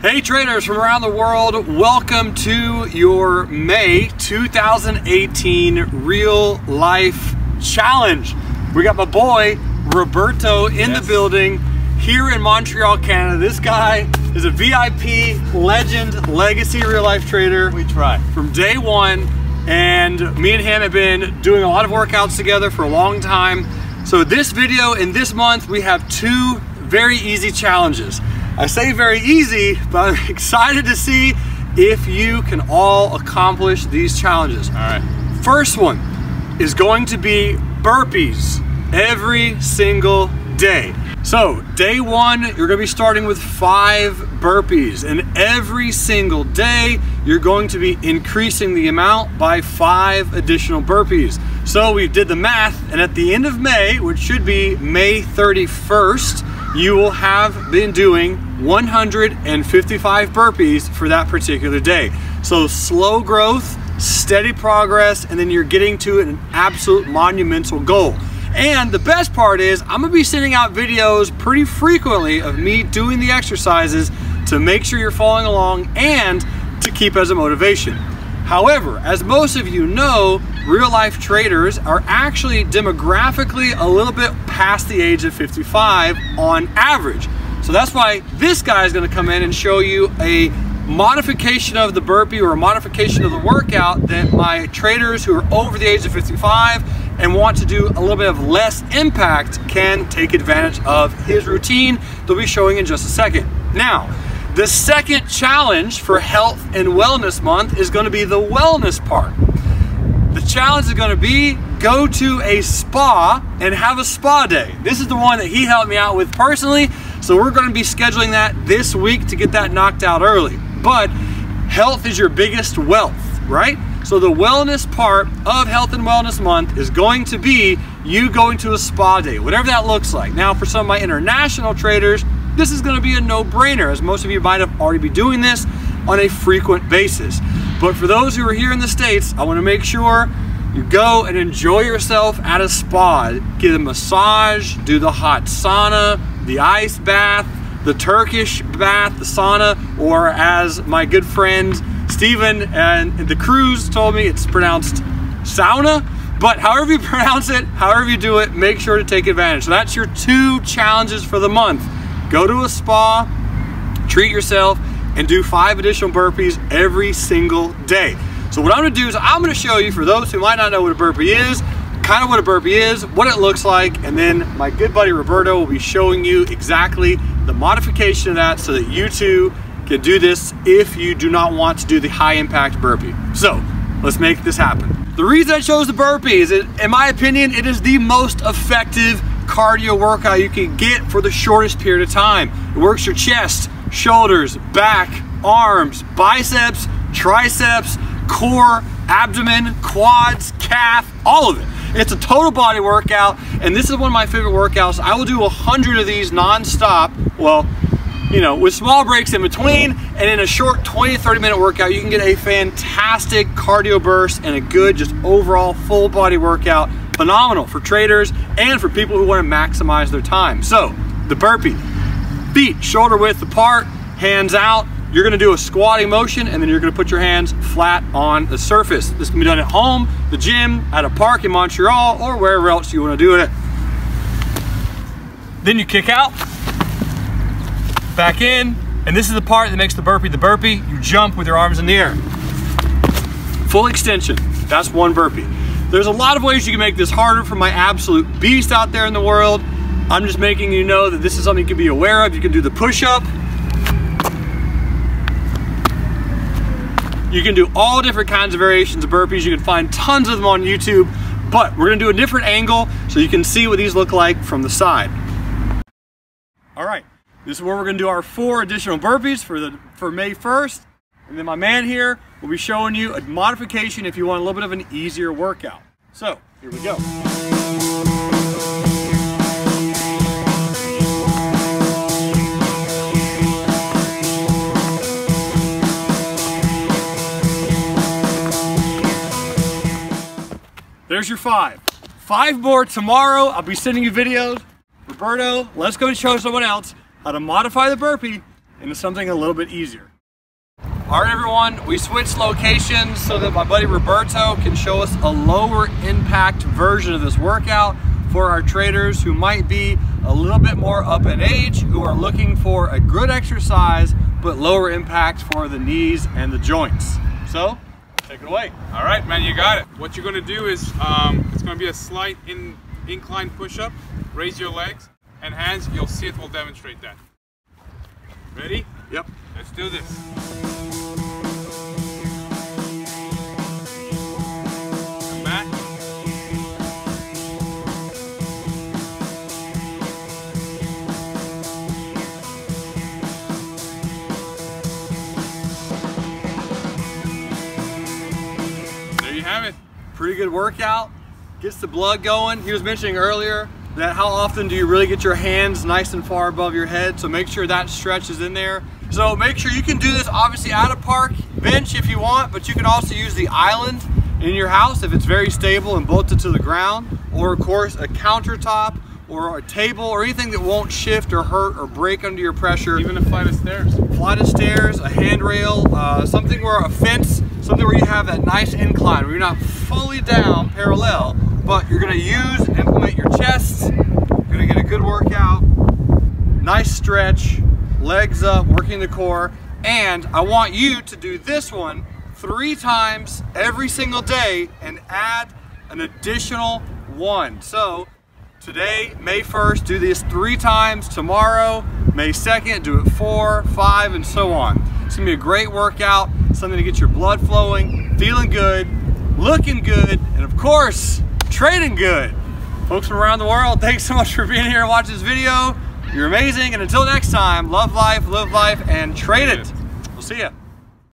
Hey traders from around the world, welcome to your May 2018 real life challenge. We got my boy Roberto in the building here in Montreal, Canada. This guy is a VIP legend legacy real life trader. We try. From day one, and me and him have been doing a lot of workouts together for a long time. So this video in this month, we have two very easy challenges. I say very easy, but I'm excited to see if you can all accomplish these challenges. All right. First one is going to be burpees every single day. So day one, you're gonna be starting with 5 burpees, and every single day, you're going to be increasing the amount by 5 additional burpees. So we did the math, and at the end of May, which should be May 31st, you will have been doing 155 burpees for that particular day. So slow growth, steady progress, and then you're getting to an absolute monumental goal. And the best part is I'm gonna be sending out videos pretty frequently of me doing the exercises to make sure you're following along and to keep as a motivation. However, as most of you know, real life traders are actually demographically a little bit past the age of 55 on average. So that's why this guy is gonna come in and show you a modification of the burpee or a modification of the workout that my traders who are over the age of 55 and want to do a little bit of less impact can take advantage of his routine they'll be showing in just a second. Now, the second challenge for Health and Wellness Month is going to be the wellness part. The challenge is going to be go to a spa and have a spa day. This is the one that he helped me out with personally, so we're going to be scheduling that this week to get that knocked out early. But health is your biggest wealth, right? So the wellness part of Health and Wellness Month is going to be you going to a spa day, whatever that looks like. Now, for some of my international traders, this is going to be a no-brainer, as most of you might have already be doing this on a frequent basis. But for those who are here in the States, I want to make sure you go and enjoy yourself at a spa. Get a massage, do the hot sauna, the ice bath, the Turkish bath, the sauna, or as my good friend Steven and the cruise told me, it's pronounced sauna. But however you pronounce it, however you do it, make sure to take advantage. So that's your 2 challenges for the month. Go to a spa, treat yourself, and do 5 additional burpees every single day. So what I'm gonna do is I'm gonna show you, for those who might not know what a burpee is, kind of what a burpee is, what it looks like, and then my good buddy Roberto will be showing you exactly the modification of that so that you too can do this if you do not want to do the high impact burpee. So let's make this happen. The reason I chose the burpee is, in my opinion, it is the most effective cardio workout you can get for the shortest period of time. It works your chest, shoulders, back, arms, biceps, triceps, core, abdomen, quads, calf, all of it. It's a total body workout, and this is one of my favorite workouts. I will do 100 of these non-stop, well, you know, with small breaks in between, and in a short 20 to 30 minute workout, you can get a fantastic cardio burst and a good, just overall full body workout. Phenomenal for traders and for people who want to maximize their time. So the burpee, feet shoulder width apart, hands out. You're going to do a squatting motion, and then you're going to put your hands flat on the surface. This can be done at home, the gym, at a park in Montreal, or wherever else you want to do it. Then you kick out, back in, and this is the part that makes the burpee the burpee. You jump with your arms in the air. Full extension, that's one burpee. There's a lot of ways you can make this harder for my absolute beast out there in the world. I'm just making you know that this is something you can be aware of. You can do the push-up. You can do all different kinds of variations of burpees. You can find tons of them on YouTube, but we're gonna do a different angle so you can see what these look like from the side. All right, this is where we're gonna do our 4 additional burpees for May 1st. And then my man here will be showing you a modification if you want a little bit of an easier workout. So, here we go. There's your 5. 5 more tomorrow. I'll be sending you videos. Roberto, let's go show someone else how to modify the burpee into something a little bit easier. All right, everyone, we switched locations so that my buddy Roberto can show us a lower impact version of this workout for our traders who might be a little bit more up in age, who are looking for a good exercise, but lower impact for the knees and the joints. So, take it away. All right, man, you got it. What you're gonna do is, it's gonna be a slight incline push-up. Raise your legs and hands. You'll see it will demonstrate that. Ready? Yep. Let's do this. Come back. There you have it. Pretty good workout. Gets the blood going. He was mentioning earlier that how often do you really get your hands nice and far above your head, so make sure that stretch is in there. So make sure you can do this obviously at a park bench if you want, but you can also use the island in your house if it's very stable and bolted to the ground, or of course a countertop or a table or anything that won't shift or hurt or break under your pressure. Even a flight of stairs. Flight of stairs, a handrail, something where a fence, something where you have that nice incline where you're not fully down parallel, but you're gonna use and implement your chest. You're gonna get a good workout, nice stretch, legs up, working the core, and I want you to do this one 3 times every single day and add an additional 1. So today, May 1st, do this 3 times. Tomorrow, May 2nd, do it 4, 5, and so on. It's gonna be a great workout, something to get your blood flowing, feeling good, looking good, and of course, trading good. Folks from around the world, thanks so much for being here and watching this video. You're amazing, and until next time, love life, live life, and trade it. We'll see ya.